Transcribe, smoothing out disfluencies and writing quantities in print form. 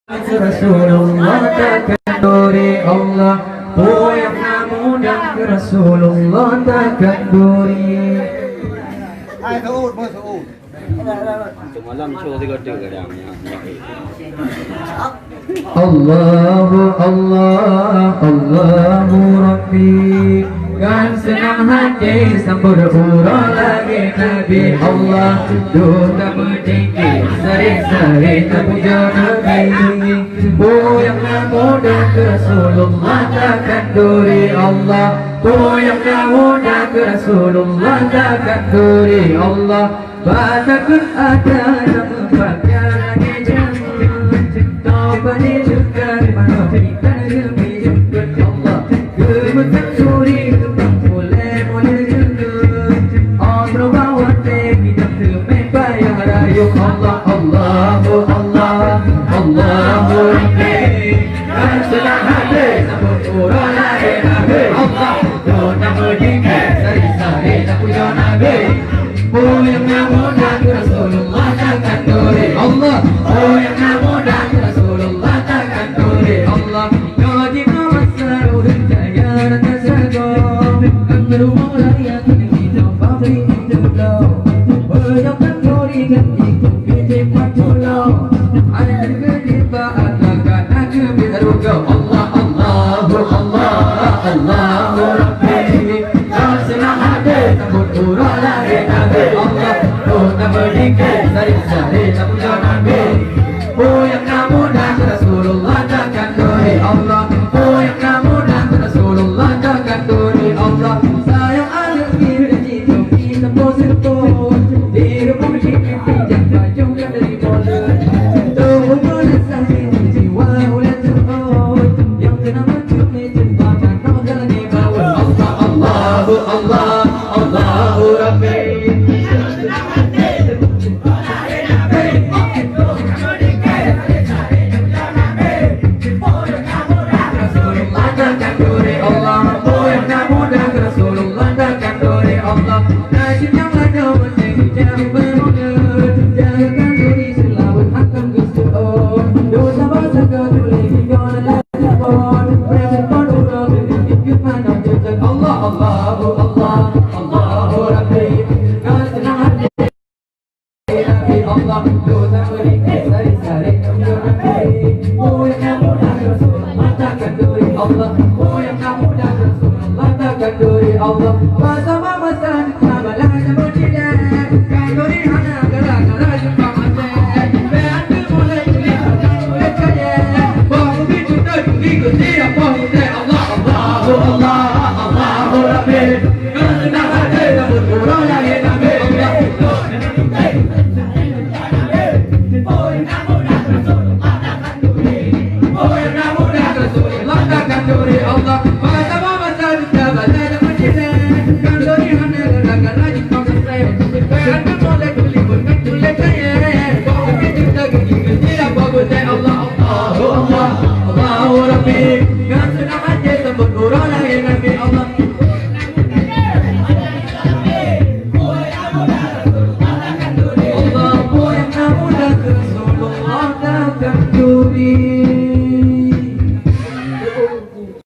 Rasulullah takkan duri Allah. Oh yang mudah Rasulullah takkan duri. Ai Saud mơ Saud. Semalam show tiga kadang. Allahu Allah Allahu Rabbi. Kan senang hati sambut urang lagi Nabi Allah. Duta berdiki sering-sering terpuja Nabi. Oh yang mudah Rasulullah takkan duri Allah. Oh yang mudah Rasulullah takkan duri Allah. Batakun ada nama bahagia lagi jangan. Taubat juga mana kita lebih jemput Allah. Kemudian suri kembang boleh juga. Amro bawa kita termempai yang rayu Allah. Allahu Allah Allahu Rabbi. Kan senang hati sambut urang lagi Nabi Allah. Dona berdikir sari-sari tak puja Nabi. Oh yang mudah Rasulullah takkan duri Allah. Oh yang mudah Rasulullah takkan duri Allah. Jadi kawasan urang jaya dan tersago. Anggeru mulai yang kita pabrik terbelau. Berjalan duri kan ikut bijak patulau. Ada kerja akan aku biaruga Allah Allahu Allah Allahu Rabbi. Kau senang hati sambut urang lagi Nabi Allah. Oh nak berdikir sari-sari tak puja Nabi. Oh yang mudah Rasulullah takkan duri Allah. Oh yang mudah Rasulullah takkan duri Allah. Sayang anak kira jitu kita pos-pos. Di rumah kita pijak baju dari bola. Tuh bola sakit jiwa ulah terhut. Yang kena mencuri jembatan tak lagi bawa Allah Allahu Allah Allahu Rabbi. Allah